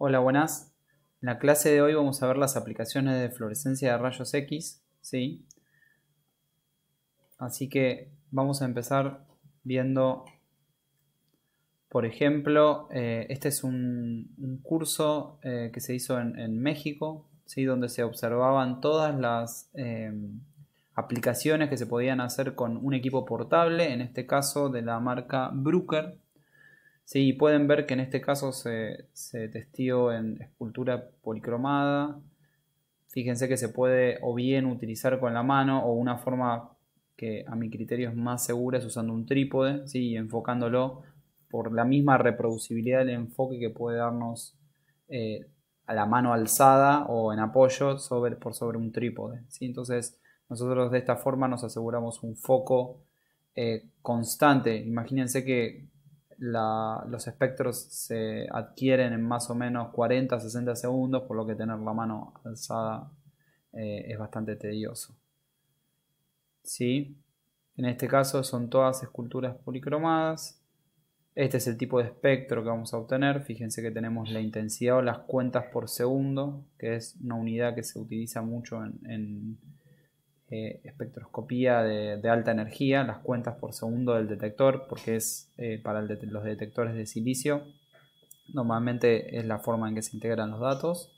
Hola, buenas. En la clase de hoy vamos a ver las aplicaciones de fluorescencia de rayos X, ¿sí? Así que vamos a empezar viendo, por ejemplo, este es un curso que se hizo en México, ¿sí? Donde se observaban todas las aplicaciones que se podían hacer con un equipo portable, en este caso de la marca Bruker. Sí, pueden ver que en este caso se testió en escultura policromada. Fíjense que se puede o bien utilizar con la mano o una forma que a mi criterio es más segura es usando un trípode, ¿sí? Y enfocándolo por la misma reproducibilidad del enfoque que puede darnos eh, a la mano alzada o en apoyo por sobre un trípode, ¿sí? Entonces nosotros de esta forma nos aseguramos un foco constante. Imagínense que los espectros se adquieren en más o menos 40-60 segundos, por lo que tener la mano alzada es bastante tedioso. ¿Sí? En este caso son todas esculturas policromadas. Este es el tipo de espectro que vamos a obtener. Fíjense que tenemos la intensidad o las cuentas por segundo, que es una unidad que se utiliza mucho en espectroscopía de alta energía, las cuentas por segundo del detector, porque es para los detectores de silicio. Normalmente es la forma en que se integran los datos.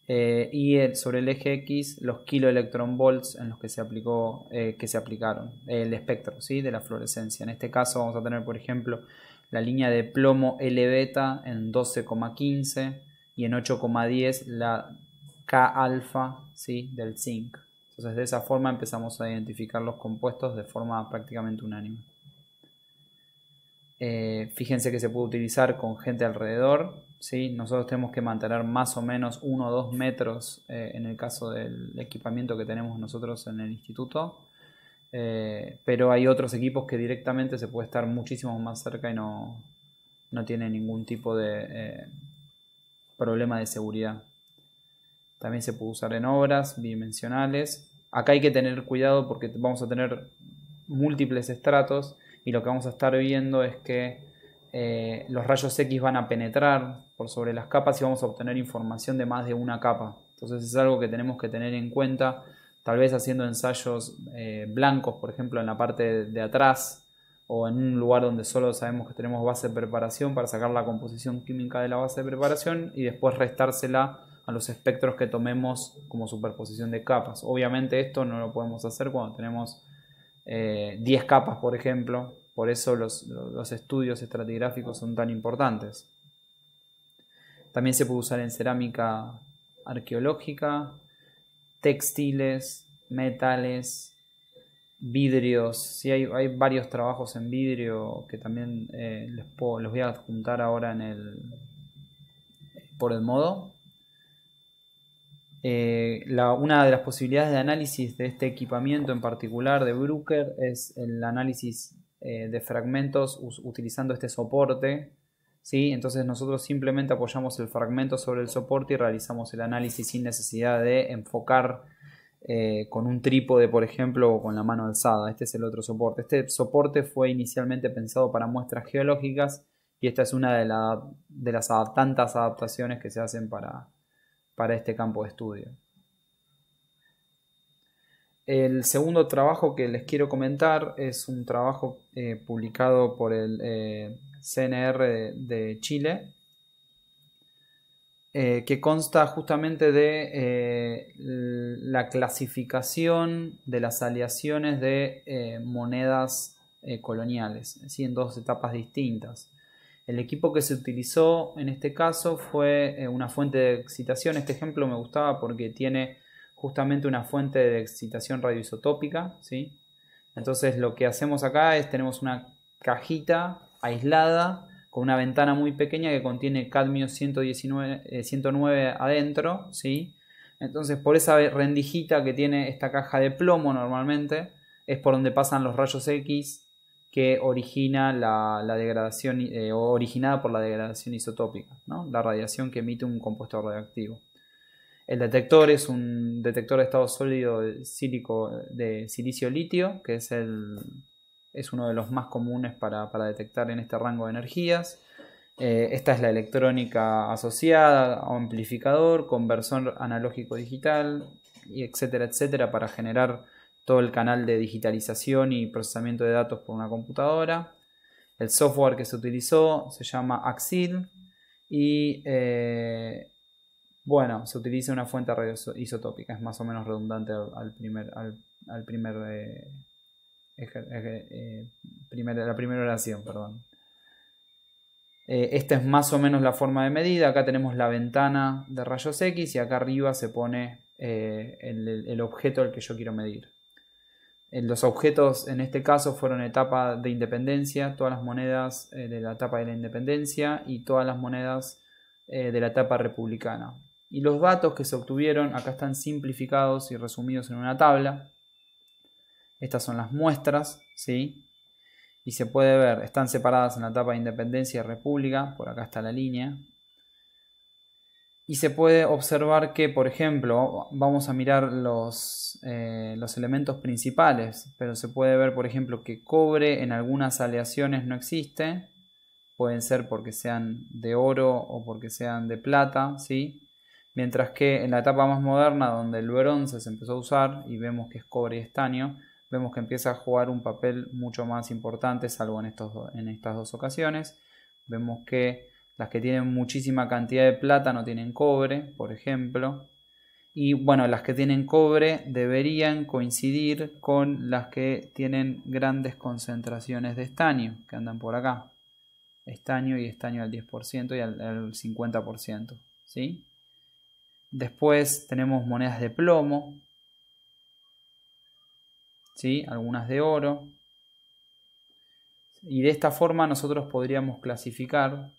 Sobre el eje X, los kiloelectronvolts en los que se aplicaron el espectro, ¿sí? De la fluorescencia. En este caso vamos a tener, por ejemplo, la línea de plomo L beta en 12,15 y en 8,10 la K alfa, ¿sí? Del zinc. Entonces de esa forma empezamos a identificar los compuestos de forma prácticamente unánime. Fíjense que se puede utilizar con gente alrededor, ¿sí? Nosotros tenemos que mantener más o menos 1 o 2 metros en el caso del equipamiento que tenemos nosotros en el instituto. Pero hay otros equipos que directamente se puede estar muchísimo más cerca y no tiene ningún tipo de problema de seguridad. También se puede usar en obras bidimensionales. Acá hay que tener cuidado porque vamos a tener múltiples estratos y lo que vamos a estar viendo es que los rayos X van a penetrar por sobre las capas y vamos a obtener información de más de una capa. Entonces es algo que tenemos que tener en cuenta, tal vez haciendo ensayos blancos, por ejemplo, en la parte de atrás o en un lugar donde solo sabemos que tenemos base de preparación para sacar la composición química de la base de preparación y después restársela a los espectros que tomemos como superposición de capas. Obviamente esto no lo podemos hacer cuando tenemos 10 capas, por ejemplo. Por eso los estudios estratigráficos son tan importantes. También se puede usar en cerámica arqueológica, textiles, metales, vidrios. Sí, hay varios trabajos en vidrio que también les voy a adjuntar ahora por el modo. Una de las posibilidades de análisis de este equipamiento en particular de Bruker es el análisis de fragmentos utilizando este soporte, ¿sí? Entonces nosotros simplemente apoyamos el fragmento sobre el soporte y realizamos el análisis sin necesidad de enfocar con un trípode, por ejemplo, o con la mano alzada. Este es el otro soporte. Este soporte fue inicialmente pensado para muestras geológicas y esta es una de las tantas adaptaciones que se hacen para este campo de estudio. El segundo trabajo que les quiero comentar es un trabajo publicado por el CNR de Chile, que consta justamente de la clasificación de las aleaciones de monedas coloniales, ¿sí? En dos etapas distintas. El equipo que se utilizó en este caso fue una fuente de excitación. Este ejemplo me gustaba porque tiene justamente una fuente de excitación radioisotópica, ¿sí? Entonces lo que hacemos acá es tenemos una cajita aislada con una ventana muy pequeña que contiene cadmio 109 adentro, ¿sí? Entonces por esa rendijita que tiene esta caja de plomo normalmente es por donde pasan los rayos X que origina la degradación, originada por la degradación isotópica, ¿no? La radiación que emite un compuesto radioactivo. El detector es un detector de estado sólido de silicio-litio, que es uno de los más comunes para detectar en este rango de energías. Esta es la electrónica asociada, amplificador, conversor analógico digital, y etcétera, etcétera, para generar todo el canal de digitalización y procesamiento de datos por una computadora. El software que se utilizó se llama Axil y bueno, se utiliza una fuente radioisotópica, es más o menos redundante al primer, la primera oración, perdón. Esta es más o menos la forma de medida. Acá tenemos la ventana de rayos X y acá arriba se pone el objeto al que yo quiero medir. Los objetos en este caso fueron etapa de independencia, todas las monedas de la etapa de la independencia y todas las monedas de la etapa republicana. Y los datos que se obtuvieron acá están simplificados y resumidos en una tabla. Estas son las muestras, ¿sí? Y se puede ver, están separadas en la etapa de independencia y república, por acá está la línea. Y se puede observar que, por ejemplo, vamos a mirar los elementos principales, pero se puede ver, por ejemplo, que cobre en algunas aleaciones no existe. Pueden ser porque sean de oro o porque sean de plata, ¿sí? Mientras que en la etapa más moderna, donde el bronce se empezó a usar y vemos que es cobre y estaño, vemos que empieza a jugar un papel mucho más importante, salvo en estas dos ocasiones. Vemos que las que tienen muchísima cantidad de plata no tienen cobre, por ejemplo. Y bueno, las que tienen cobre deberían coincidir con las que tienen grandes concentraciones de estaño, que andan por acá. Estaño y estaño al 10% y al 50%, ¿sí? Después tenemos monedas de plomo, ¿sí? Algunas de oro. Y de esta forma nosotros podríamos clasificar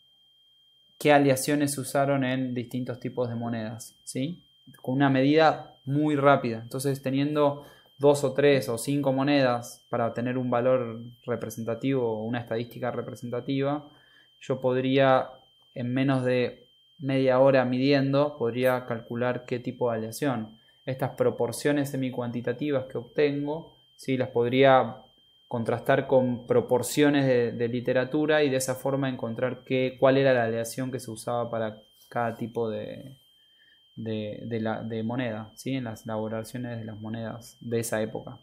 qué aleaciones se usaron en distintos tipos de monedas, ¿sí? Con una medida muy rápida. Entonces, teniendo 2 o 3 o 5 monedas para tener un valor representativo o una estadística representativa, yo podría, en menos de media hora midiendo, podría calcular qué tipo de aleación. Estas proporciones semicuantitativas que obtengo, ¿sí? Las podría contrastar con proporciones de literatura y de esa forma encontrar cuál era la aleación que se usaba para cada tipo de moneda, ¿sí? En las elaboraciones de las monedas de esa época.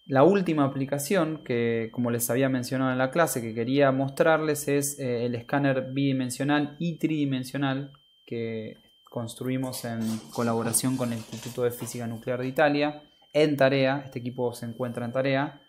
La última aplicación que, como les había mencionado en la clase, que quería mostrarles es el escáner bidimensional y tridimensional que construimos en colaboración con el Instituto de Física Nuclear de Italia en tarea. Este equipo se encuentra en tarea,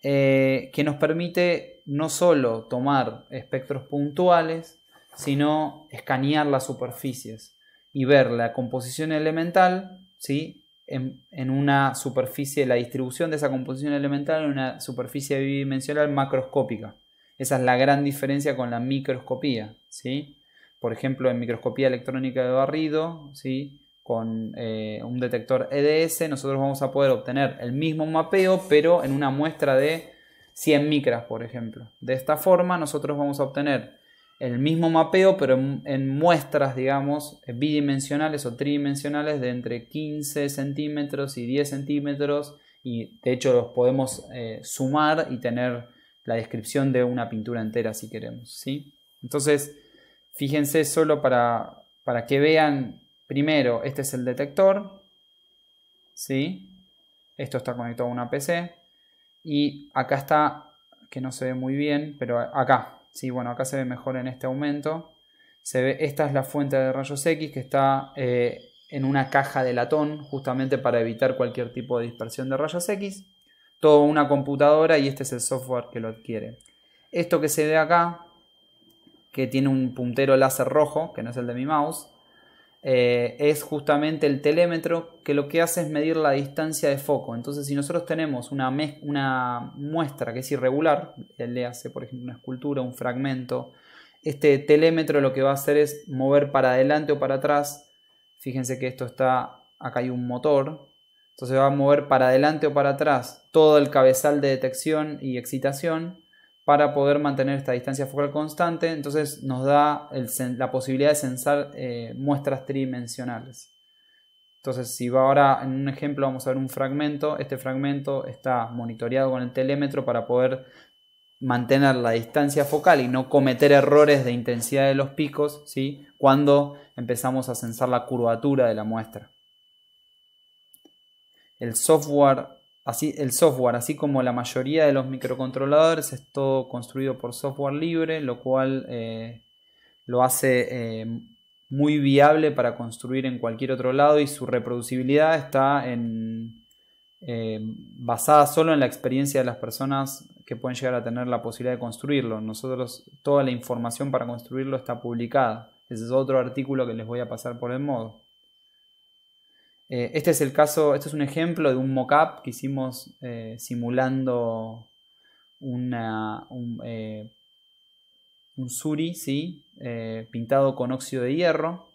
que nos permite no solo tomar espectros puntuales, sino escanear las superficies y ver la composición elemental, ¿sí? En una superficie, la distribución de esa composición elemental en una superficie bidimensional macroscópica. Esa es la gran diferencia con la microscopía, ¿sí? Por ejemplo, en microscopía electrónica de barrido, ¿sí? Con un detector EDS nosotros vamos a poder obtener el mismo mapeo, pero en una muestra de 100 micras, por ejemplo. De esta forma nosotros vamos a obtener el mismo mapeo, pero en muestras, digamos, bidimensionales o tridimensionales de entre 15 centímetros y 10 centímetros, y de hecho los podemos sumar y tener la descripción de una pintura entera si queremos, ¿sí? Entonces, fíjense solo para que vean, primero, este es el detector, ¿sí? Esto está conectado a una PC, y acá está, que no se ve muy bien, pero acá, sí, bueno, acá se ve mejor en este aumento. Esta es la fuente de rayos X que está en una caja de latón, justamente para evitar cualquier tipo de dispersión de rayos X. Todo una computadora y este es el software que lo adquiere. Esto que se ve acá, que tiene un puntero láser rojo, que no es el de mi mouse, es justamente el telémetro, que lo que hace es medir la distancia de foco. Entonces, si nosotros tenemos una muestra que es irregular, le hace por ejemplo una escultura, un fragmento, este telémetro lo que va a hacer es mover para adelante o para atrás. Fíjense que esto está, acá hay un motor, entonces va a mover para adelante o para atrás todo el cabezal de detección y excitación para poder mantener esta distancia focal constante. Entonces nos da la posibilidad de censar muestras tridimensionales. Entonces, si va ahora en un ejemplo vamos a ver un fragmento, este fragmento está monitoreado con el telémetro para poder mantener la distancia focal y no cometer errores de intensidad de los picos, ¿sí? Cuando empezamos a censar la curvatura de la muestra. El software, así como la mayoría de los microcontroladores, es todo construido por software libre, lo cual lo hace muy viable para construir en cualquier otro lado, y su reproducibilidad está basada solo en la experiencia de las personas que pueden llegar a tener la posibilidad de construirlo. Nosotros, toda la información para construirlo está publicada. Ese es otro artículo que les voy a pasar por el modo. Este es el caso, este es un ejemplo de un mockup que hicimos simulando un Suri, ¿sí? Pintado con óxido de hierro,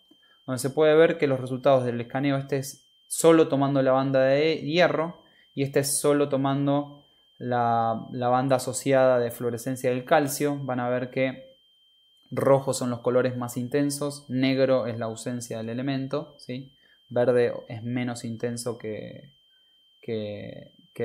donde se puede ver que los resultados del escaneo, este es solo tomando la banda de hierro y este es solo tomando la banda asociada de fluorescencia del calcio. Van a ver que rojos son los colores más intensos, negro es la ausencia del elemento, ¿sí? Verde es menos intenso que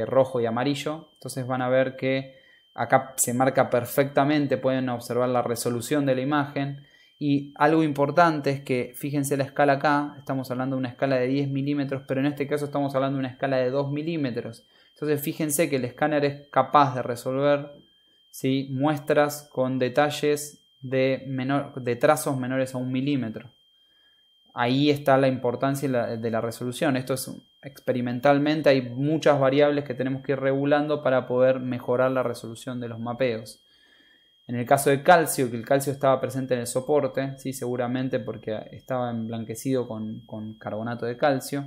rojo y amarillo. Entonces van a ver que acá se marca perfectamente, pueden observar la resolución de la imagen. Y algo importante es que fíjense la escala acá, estamos hablando de una escala de 10 milímetros, pero en este caso estamos hablando de una escala de 2 milímetros. Entonces fíjense que el escáner es capaz de resolver, ¿sí?, muestras con detalles de trazos menores a 1 milímetro. Ahí está la importancia de la resolución. Esto es experimentalmente, hay muchas variables que tenemos que ir regulando para poder mejorar la resolución de los mapeos. En el caso de calcio, que el calcio estaba presente en el soporte, ¿sí?, seguramente porque estaba emblanquecido con carbonato de calcio,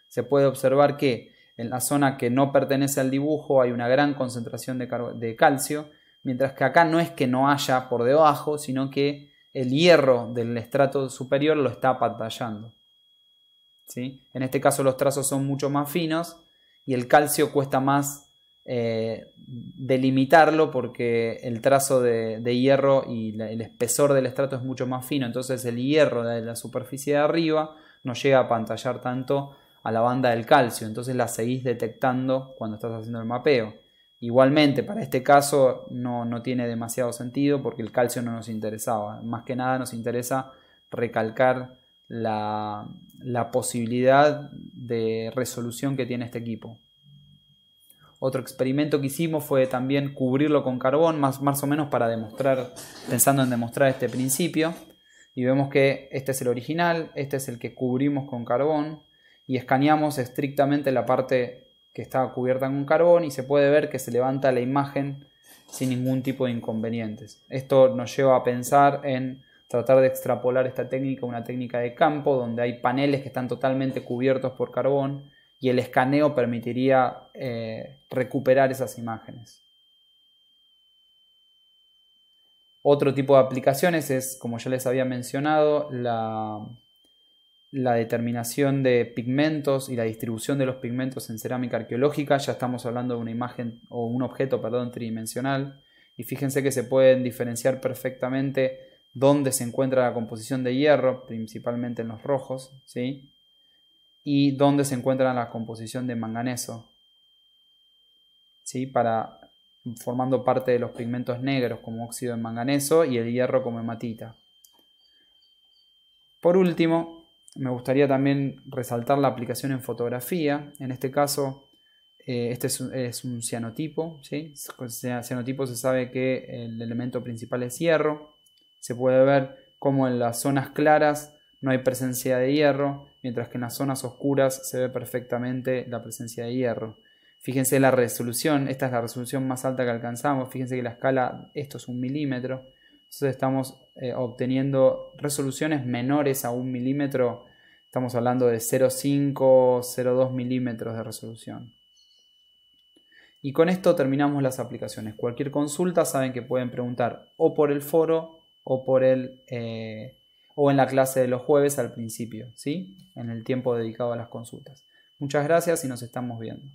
se puede observar que en la zona que no pertenece al dibujo hay una gran concentración de calcio, mientras que acá no es que no haya por debajo, sino que el hierro del estrato superior lo está apantallando, ¿sí? En este caso los trazos son mucho más finos y el calcio cuesta más delimitarlo porque el trazo de hierro y el espesor del estrato es mucho más fino. Entonces el hierro de la superficie de arriba no llega a apantallar tanto a la banda del calcio, entonces la seguís detectando cuando estás haciendo el mapeo. Igualmente, para este caso no tiene demasiado sentido porque el calcio no nos interesaba. Más que nada nos interesa recalcar la posibilidad de resolución que tiene este equipo. Otro experimento que hicimos fue también cubrirlo con carbón, más o menos para demostrar, pensando en demostrar este principio. Y vemos que este es el original, este es el que cubrimos con carbón y escaneamos estrictamente la parte que estaba cubierta con carbón y se puede ver que se levanta la imagen sin ningún tipo de inconvenientes. Esto nos lleva a pensar en tratar de extrapolar esta técnica a una técnica de campo donde hay paneles que están totalmente cubiertos por carbón y el escaneo permitiría recuperar esas imágenes. Otro tipo de aplicaciones es, como ya les había mencionado, la determinación de pigmentos y la distribución de los pigmentos en cerámica arqueológica. Ya estamos hablando de una imagen o un objeto, tridimensional, y fíjense que se pueden diferenciar perfectamente dónde se encuentra la composición de hierro, principalmente en los rojos, ¿sí?, y dónde se encuentra la composición de manganeso, ¿sí?, formando parte de los pigmentos negros como óxido de manganeso y el hierro como hematita. Por último, me gustaría también resaltar la aplicación en fotografía. En este caso, este es un cianotipo, ¿sí? Con cianotipo se sabe que el elemento principal es hierro. Se puede ver cómo en las zonas claras no hay presencia de hierro, mientras que en las zonas oscuras se ve perfectamente la presencia de hierro. Fíjense la resolución, esta es la resolución más alta que alcanzamos. Fíjense que la escala, esto es 1 milímetro. Entonces estamos obteniendo resoluciones menores a 1 milímetro. Estamos hablando de 0,5, 0,2 milímetros de resolución. Y con esto terminamos las aplicaciones. Cualquier consulta saben que pueden preguntar o por el foro o en la clase de los jueves al principio, ¿sí?, en el tiempo dedicado a las consultas. Muchas gracias y nos estamos viendo.